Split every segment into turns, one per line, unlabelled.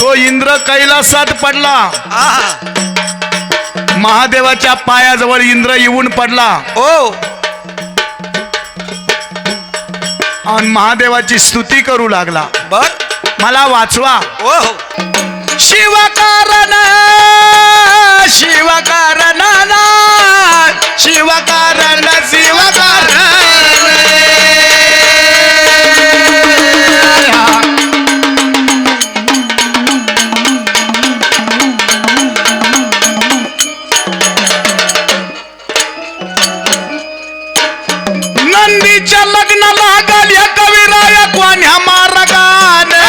तो इंद्र कैलासात पडला.
आहा.
महादेवाच्या पायाजवळ इंद्र येऊन पडला
ओ
आणि महादेवाची स्तुती करू लागला.
बर.
मला वाचवा.
ओ
शिवकारण शिवकारण शिवकारण शिवकारण नंदीच्या लग्नाला गाल्या कविराया कोण्या मार्गाने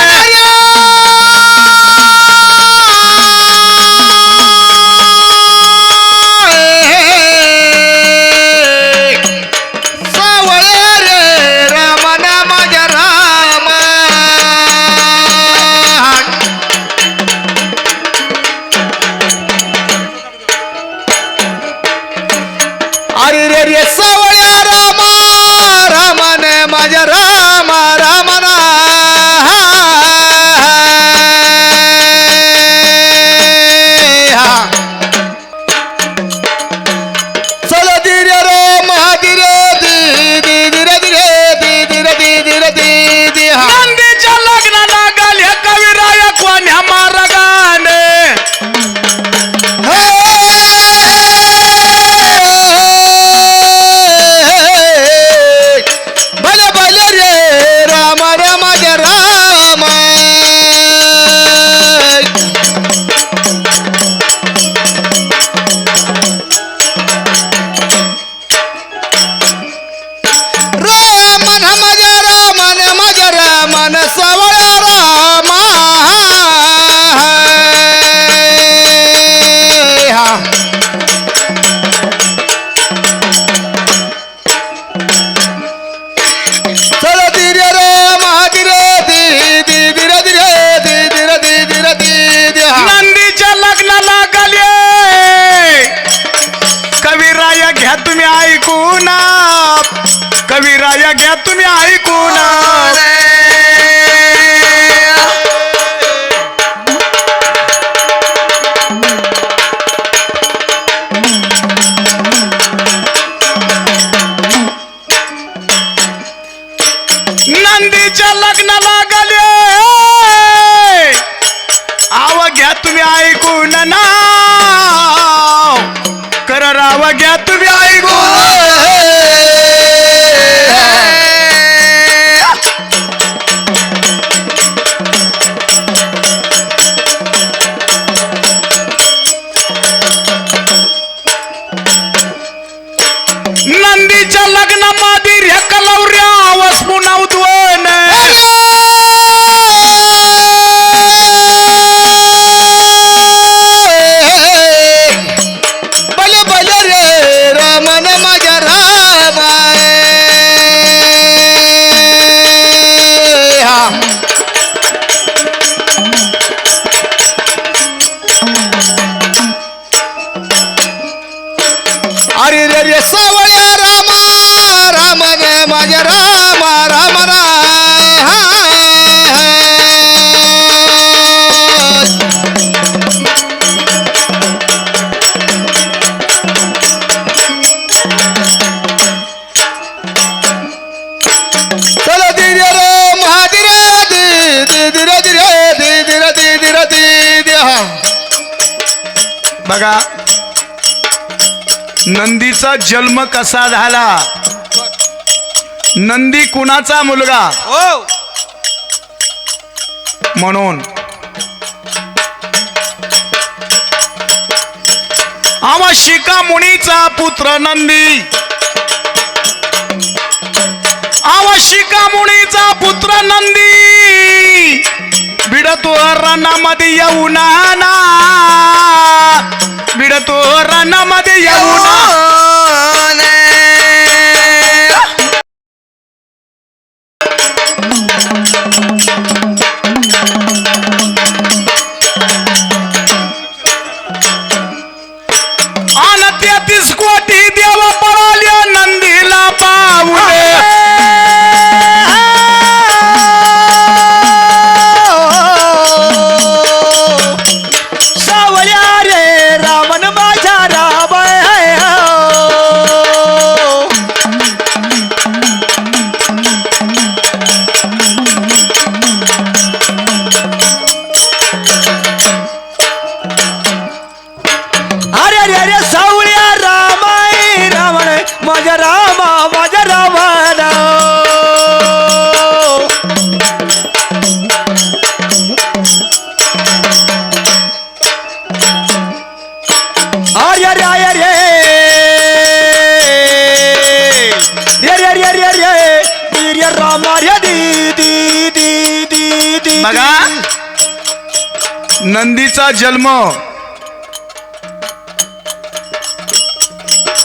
अरे रे रे सावळ्या रामा रामाने माझ्या रामा रामना चल धीरे रे महाधीरे धीरे धीरे धीरे धीरे धीरे धीरे नंदीच्या लग्नाला गाल्या कविराया कोण्या मार्गाने भले भले रे राम राम जय राम रामन मजा रामन मजा रामन सवळ्या रामा चल धीरे रे महाधीरे धीरे धीरे धीरे धीरे धीरे धीरे नंदीच्या लग्नाला गाले कविराया घ्या तुम्ही ऐकून कविराया घ्या तुम्ही ऐकून नंदीच्या लग्नाला गाले आव घ्या तुम्ही ऐकून ना कर राव घ्या तुम्ही नंदीच्या लग्नामध्ये रे कलवऱ्या आवाज पुन्हा उद्वन भले भले रे रामन माझ्या राम अरे रे रे सावळ्या रामा रामन माझ्या रामा रामना चल धीरे रे महाधीरे धीरे धीरे धीरे धीरे धीरे धीरे बघा नंदीचा जन्म कसा झाला. नंदी कुणाचा मुलगा
ओ
म्हणून आवा शिका मुनीचा पुत्र नंदी आवा शिका मुनीचा पुत्र नंदी बिडतो रणामध्ये येऊन बिडतो रणामध्ये येऊन आणि 33 कोटी देव पळाल्या नंदीला पावले
मार्या दी दी दी दी दी.
बघा नंदीचा जन्म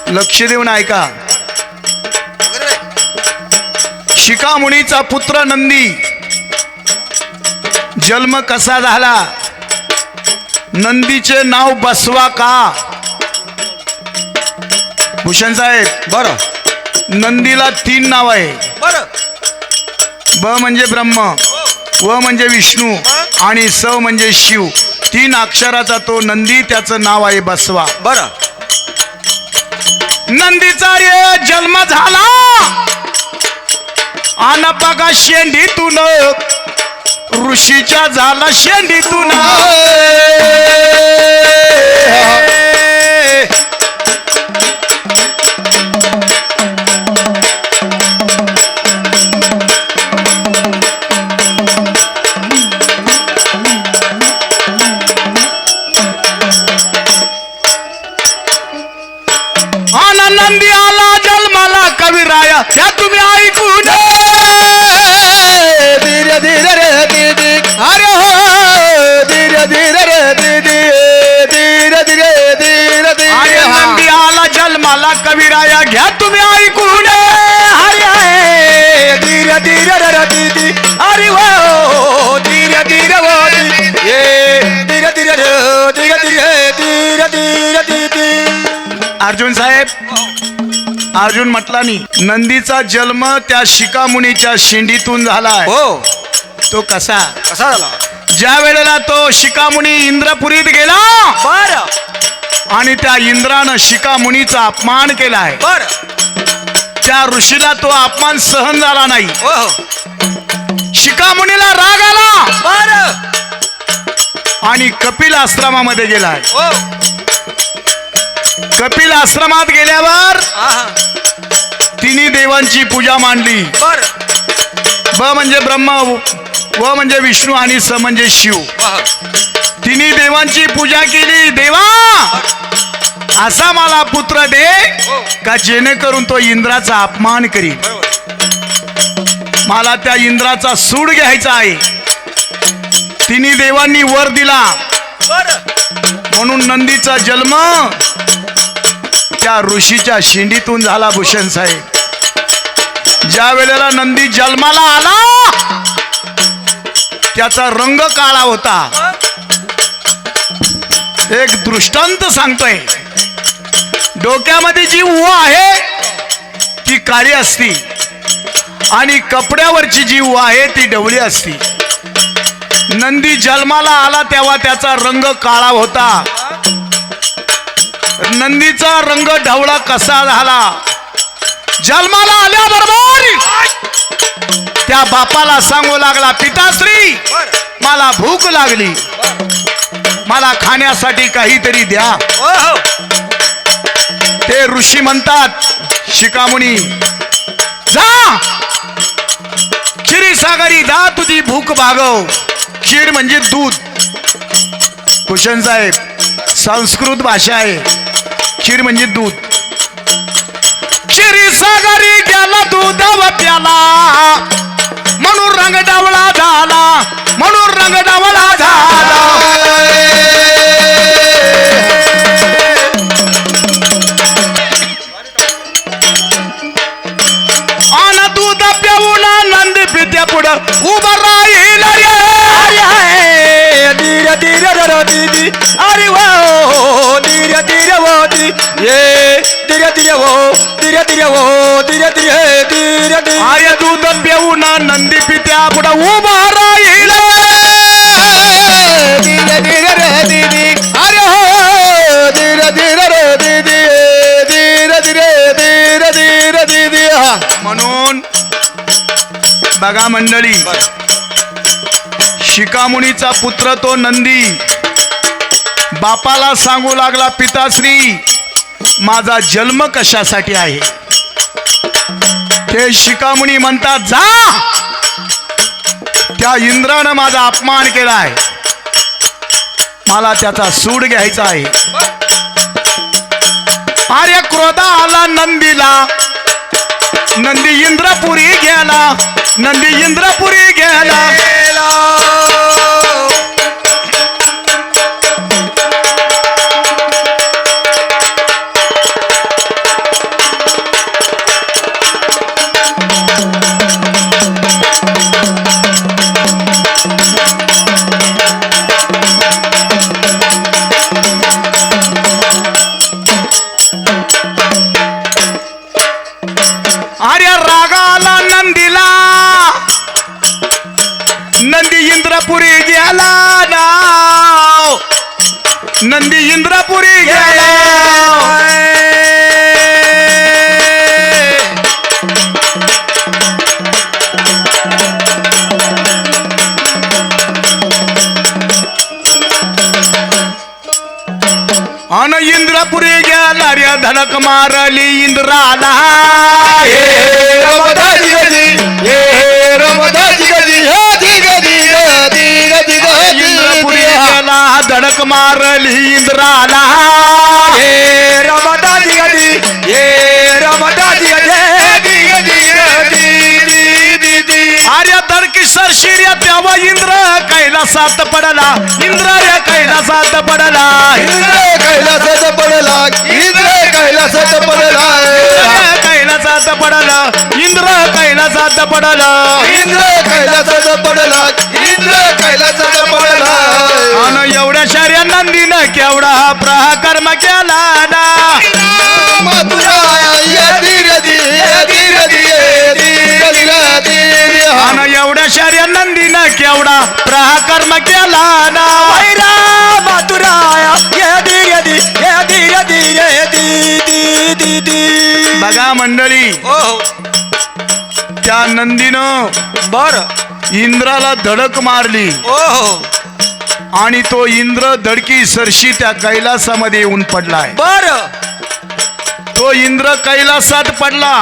लक्ष देऊन ऐका. शिखामुनीचा पुत्र नंदी जन्म कसा झाला. नंदीचे नाव बसवा का. भूषण साहेब
बरं
नंदीला 3 नाव आहे.
बरं.
ब म्हणजे ब्रह्म, व म्हणजे विष्णू आणि स म्हणजे शिव. 3 अक्षराचा तो नंदी, त्याचं नाव आहे बसवा.
बरं.
नंदीचा रे जन्म झाला आन बघा शेंडीतून ऋषीच्या झाला शेंडीतून. नंदी आला जन्माला कविराया त्या तुम्ही ऐकून. धीरे धीरे रे दीदी अरे हो धीरे धीरे रे दीदी धीरे धीरे धीरे धीरे. नंदी आला जन्माला कविराया घ्या तुम्ही ऐकून.
हरे धीरे धीरे रे दीदी अरे वो धीरे धीरे वो ये धीरे धीरे धीरे धीरे धीरे धीरे दीदी.
अर्जुन साहेब अर्जुन म्हटला नाही. नंदीचा जन्म त्या शिखामुनीच्या शेंडीतून झालाय.
हो.
तो कसा
कसा झाला.
ज्या वेळेला तो शिखामुनी इंद्रपुरीत गेला
बरं.
आणि त्या इंद्रानं शिखामुनीचा अपमान केलाय.
बरं.
त्या ऋषीला तो अपमान सहन झाला नाही.
हो.
शिखामुनीला राग आला
बरं.
आणि कपिल आश्रमामध्ये गेलाय.
हो.
कपिल आश्रमात गेल्यावर
आहा.
तिन्ही देवांची पूजा मांडली.
बरं.
ब म्हणजे ब्रह्मा, व म्हणजे विष्णू आणि स म्हणजे शिव.
वाह.
तिन्ही देवांची पूजा केली. देवा असा मला पुत्र दे का जेणेकरून तो इंद्राचा अपमान करी.
बरोबर.
मला त्या इंद्राचा सूड घ्यायचा आहे. तिन्ही देवांनी वर दिला.
बरं.
म्हणून नंदीचा जन्म त्या ऋषीच्या शेंडीतून झाला. भूषण साहेब ज्या वेळेला नंदी जन्माला आला त्याचा रंग काळा होता. एक दृष्टांत सांगतोय. डोक्यामध्ये जी उवा आहे ती काळी असती आणि कपड्यावरची जी उवा आहे ती ढवळी असती. नंदी जन्माला आला तेव्हा त्याचा रंग काळा होता. नंदीचा रंग ढवळा कसा झाला. जन्माला आल्याबरोबर त्या बापाला सांगू लागला पिताश्री मला भूक लागली, मला खाण्यासाठी काहीतरी द्या. ते ऋषी म्हणतात शिखामुनी जा क्षीरसागरी जा तुझी भूक भागव. क्षीर म्हणजे दूध. भूषण साहेब संस्कृत भाषा आहे. क्षीर म्हणजे दूध. क्षीरसागरी गेला दूध प्याला म्हणून रंग डावळा झाला, म्हणून रंग डावळा झाला. आन दूध पिऊन नंद पित्या पुढं उभा राहील रे.
धीरे धीरे रो दीदी अरे वो धीरे धीरे वो दी ये धीरे धीरे वो धीरे धीरे वो धीरे धीरे धीरे धीरे.
आर्य दूध पिऊन नंदी पित्या पुढं उभा राहील.
धीरे धीरे रे दीदी अरे हो धीरे धीरे रो दीदी धीरे धीरे धीरे धीरे दीदी.
म्हणून बघा मंडळी शिखामुनीचा पुत्र तो नंदी बापाला सांगू लागला पिताश्री माझा जन्म कशासाठी आहे. ते शिखामुनी म्हणतात जा त्या इंद्रानं माझा अपमान केलाय, मला त्याचा सूड घ्यायचा आहे. आर्य क्रोध आला नंदीला, नंदी इंद्रपुरी गेला, नंदी इंद्रपुरी गेला अरे रागाला नंदीला नंदी इंद्रपुरी गेला ना नंदी इंद्रपुरी गेला अन इंद्रपुरी गेला रे धडक मारली इंद्राला इंद्रपुरी गेला धडक मारली इंद्राला आर्य धडकी सरशिर्या तेव्हा इंद्र कैलासात पडला इंद्र रे कैलासात पडला
कैलासात पडला कैलासात पडला
कैलासात पडला इंद्र कैलासात पडला
कैलासात पडला कैलासात पडला
आणि एवढ्या शर्या नंदीनं केवढा प्रकर्म केला ना आणि एवढ्या शर्या नंदीनं केवढा प्रकर्म केला ना बघा मंडळी त्या नंदीनं
बर
इंद्राला धडक मारली आणि तो इंद्र धडकी सरशी त्या कैलासामध्ये येऊन पडलाय
बर
तो इंद्र कैलासात पडला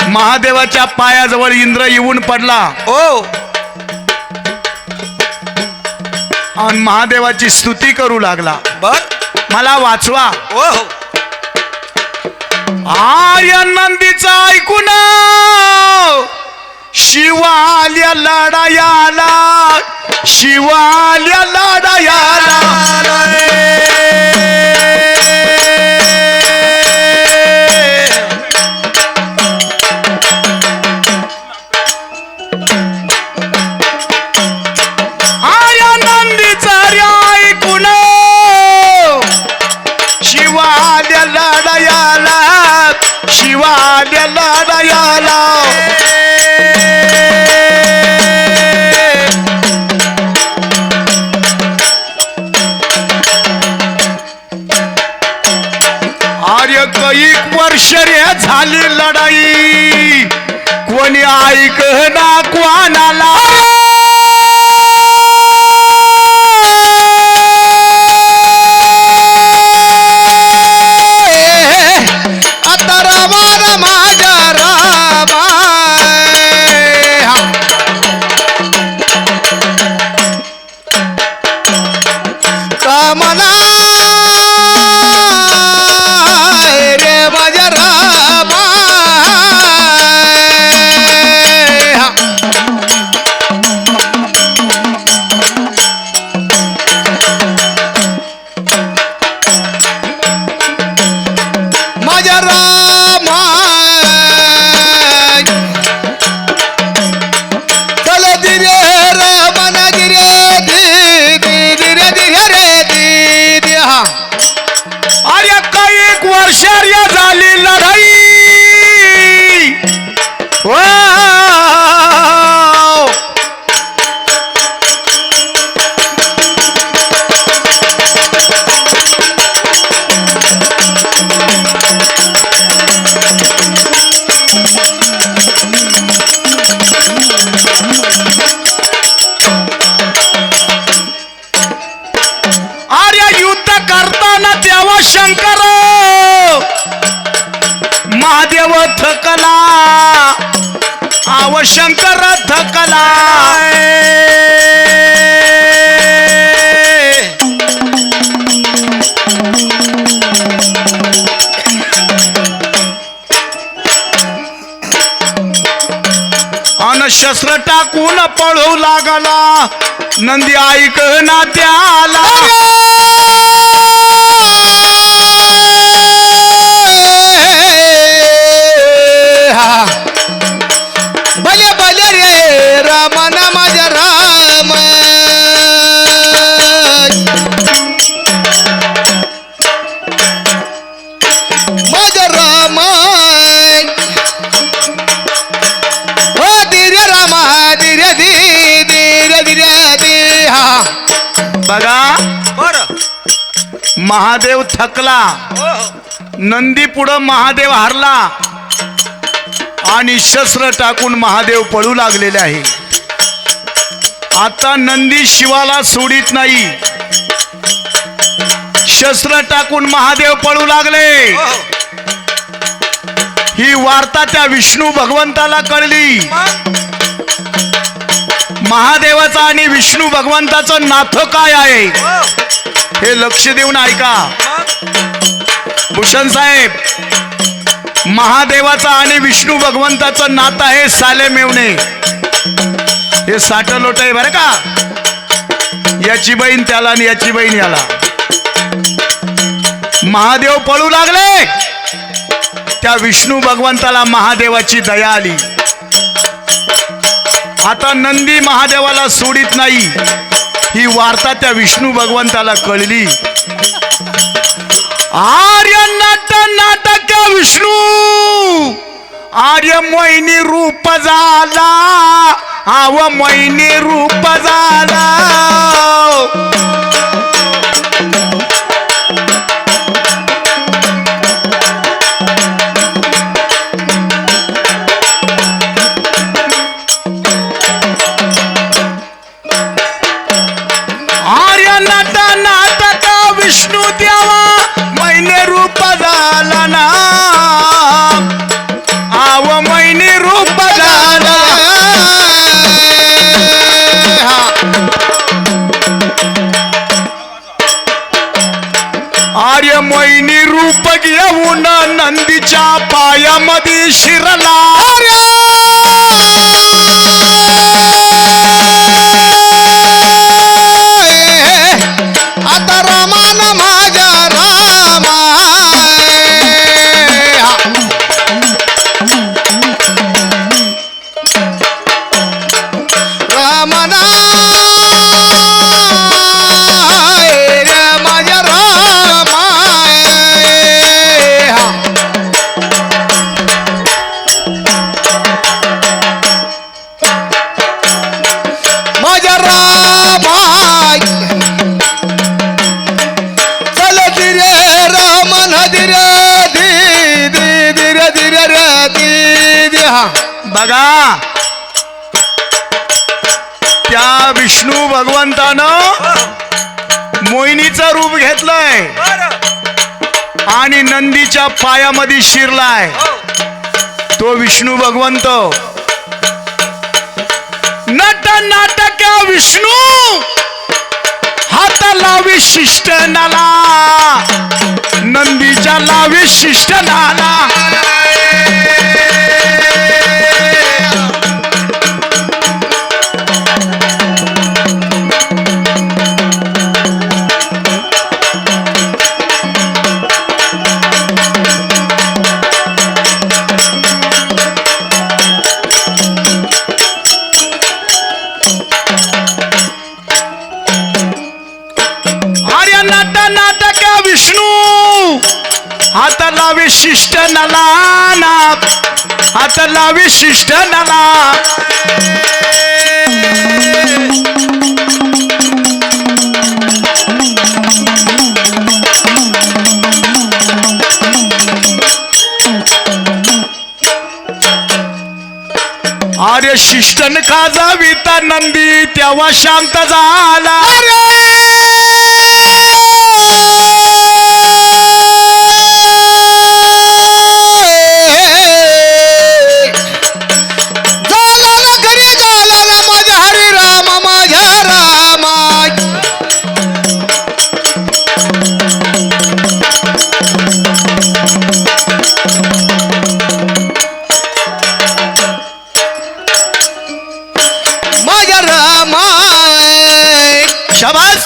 महादेवाच्या पायाजवळ इंद्र येऊन पडला आणि महादेवाची स्तुती करू लागला
बर
मला वाचवा आर्य नंदीचा ऐकून शिवाल्या लढायाला शिवाल्या लढायाला आर्य नंदीचा रे ऐकून शिवाल्या लढायाला शिवाल्या लढायाला आर्य कैक वर्ष रे झाली लढाई कोणी ऐक ना कोणाला
आता रवा माझ्या रामा कामना रे माझ्या रामा माझ्या रामा चल दिरे रमन गिरे धीरे धीरे रे दीदी
अरे कैक वर्ष रे झाली लढाई आर्य युद्ध करताना तेव्हा शंकर महादेव थकला आव शंकर थकला शस्त्र टाकून पळू लागला नंदी ऐक ना त्याला
भले भले रे राम ना माझ्या राम माझ्या राम हो धीरे राम धीरे धीरे धीरे धीरे धीरे हा
बघा महादेव थकला नंदी पुढं महादेव हारला आणि शस्त्र टाकून महादेव पळू लागलेले आहे आता नंदी शिवाला सोडित नाही शस्त्र टाकून महादेव पळू लागले ही वार्ता त्या विष्णू भगवंताला कळली महादेवाचा आणि विष्णू भगवंताचं नातं काय आहे हे लक्ष देऊन ऐका भूषण साहेब महादेवाचा आणि विष्णू भगवंताचं नातं आहे साले मेवणे हे साठ लोट आहे बरं का याची बहीण त्याला आणि याची बहीण याला महादेव पळू लागले त्या विष्णू भगवंताला महादेवाची दया आली आता नंदी महादेवाला सोडित नाही ही वार्ता त्या विष्णू भगवंताला कळली आर्य नाटक विष्णू आर्य मोहिनी रूप झाला आव मोहिनी रूप झाला आर्य नाटक विष्णू देवा मैने रूप झाला ना आव मैने रूप झाला आर्य मैनी रूप घेऊन नंदीच्या पायामध्ये शिरला
आता रामान माझ्या रामा रामना माझ्या रामा माझ्या रामा चल धीरे रामन धीरे धीरे धीरे धीरे रे धीरे हा
बघा त्या विष्णू भगवंतानं मोहिनीचं रूप घेतलंय आणि नंदीच्या पायामध्ये शिरलाय तो विष्णू भगवंत नाटक विष्णू हात लावी शिष्ट नाला नंदीच्या लावी शिष्ट नाला हात लावे शिष्ट नला हात लावे शिष्ट नला आर्य शिष्टन खाजाविता नंदी तेव्हा शांत झाला शाबास.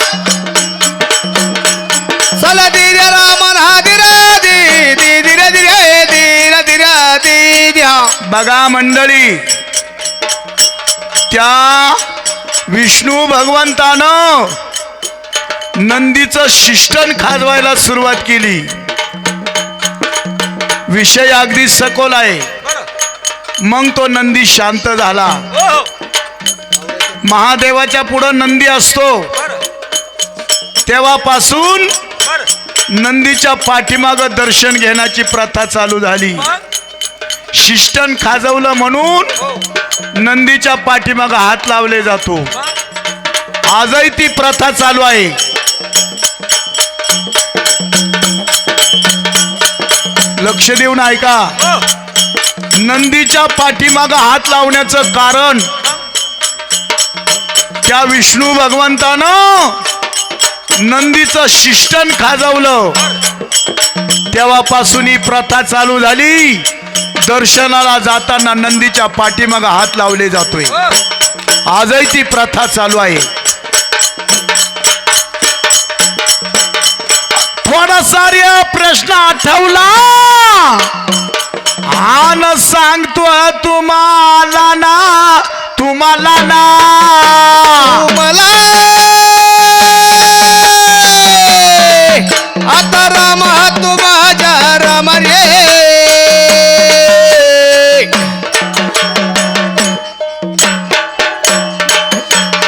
चला धीर राम धीर धीर धीर धीर धीर धीर धीर.
बघा मंडळी, त्या विष्णू भगवंतानं नंदीचं शिष्टन खाजवायला सुरुवात केली. विषय अगदी सखोल आहे. मग तो नंदी शांत झाला. महादेवाच्या पुढं नंदी असतो, तेव्हापासून नंदीच्या पाठीमागं दर्शन घेण्याची प्रथा चालू झाली. शिष्टन खाजवलं म्हणून नंदीच्या पाठीमागं हात लावले जातो. आजही ती प्रथा चालू आहे. लक्ष देऊन ऐका. नंदीच्या पाठीमागं हात लावण्याचं कारण, त्या विष्णू भगवंतानं नंदीचं शिष्टन खाजवलं, तेव्हापासून ही प्रथा चालू झाली. दर्शनाला जाताना नंदीच्या पाठीमागं हात लावले जातोय. आजही ती प्रथा चालू आहे. थोडासा रे प्रश्न आठवला आन सांगतो तुम्हाला ना, तुम्हाला ना,
मला आता राम तू माझ्या राम रे.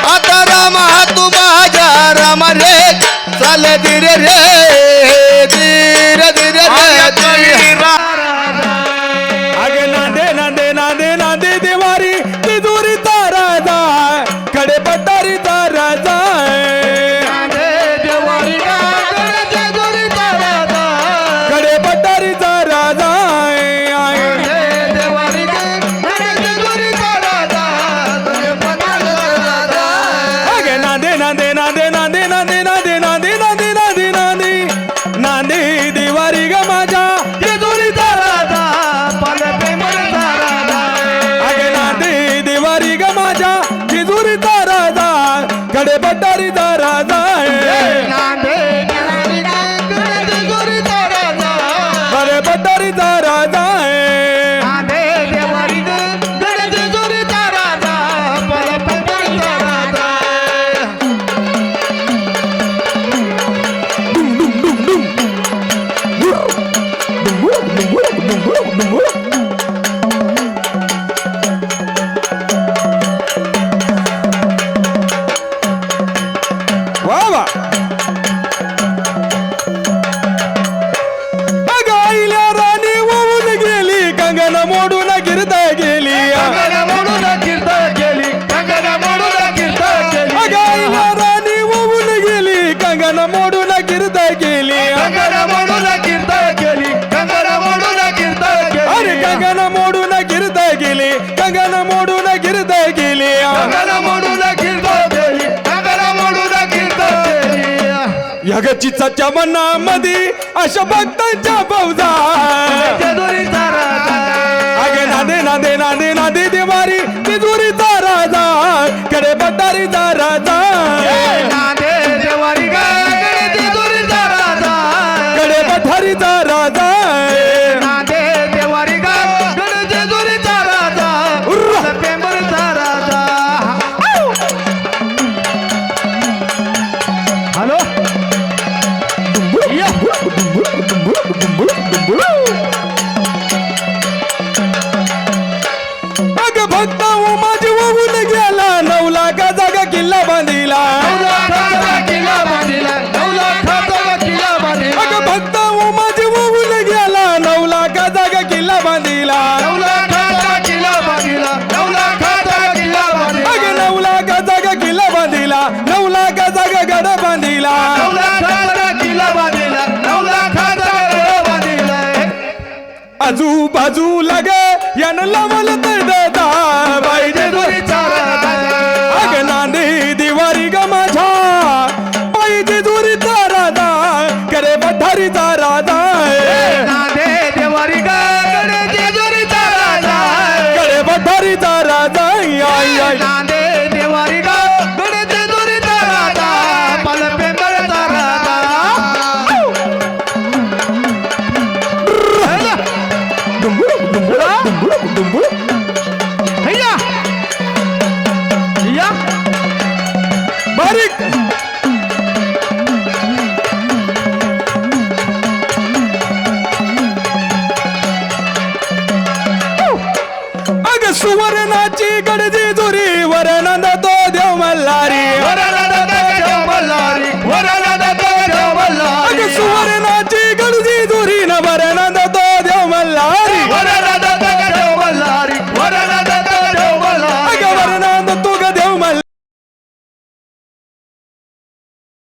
आता राम तू माझ्या राम रे. चाल धीर रे धीर धीर रे.
अगे नांदे नांदे नांदे नांदे देवारी तिजोरीचा राजा कडे पटारीचा राजा कडे पटारीचा राजा. अगे नांदे नांदे नांदे नांदे नांदे नांदे नांदे नांदे नांदे नांदे नांदे देवारी ग माझ्या तिजोरीचा राजा. अगे नांदे देवारी ग माझ्या तिजोरीचा राजा कडे पटारीचा राजा. कडे पटारीचा राजा. वा वा. गाईला राणी वाहून गेली, कंगन मोडून गिरता गेली. गाईला राणी वाहून गेली, कंगन मोडून गिरता गेली. अरे कंगन मोडून गिरता गेली, कंगन मोडून गिरता गेली. यगचीचा मनामध्ये अशा भक्तांच्या फौजा. अगे नांदे नांदे नांदे नांदे देवारी तिजोरीचा राजा कडे पटारीचा राजा. कडे पठारीचा राजा. हॅलो अग भक्त माझी वाहून गेला, 9 लाख जागा किल्ला बांधिला. अग भक्त माझी वाहून गेला, 9 लाख जागा किल्ला बांधिला. अग 9 लाख जागा किल्ला बांधिला, 9 लाख जागा गड बांधिला. आजूबाजू लगे यान लावल तडदा पाहिजे. अग नांदे दिवारी ग माझ्या पाहिजे दुरीचा राजा करे पठारीचा राजा. करे पठारीचा राजा. आई आई सुवर्णाची गडजी जुरी वर नंद तो देव मल्हारी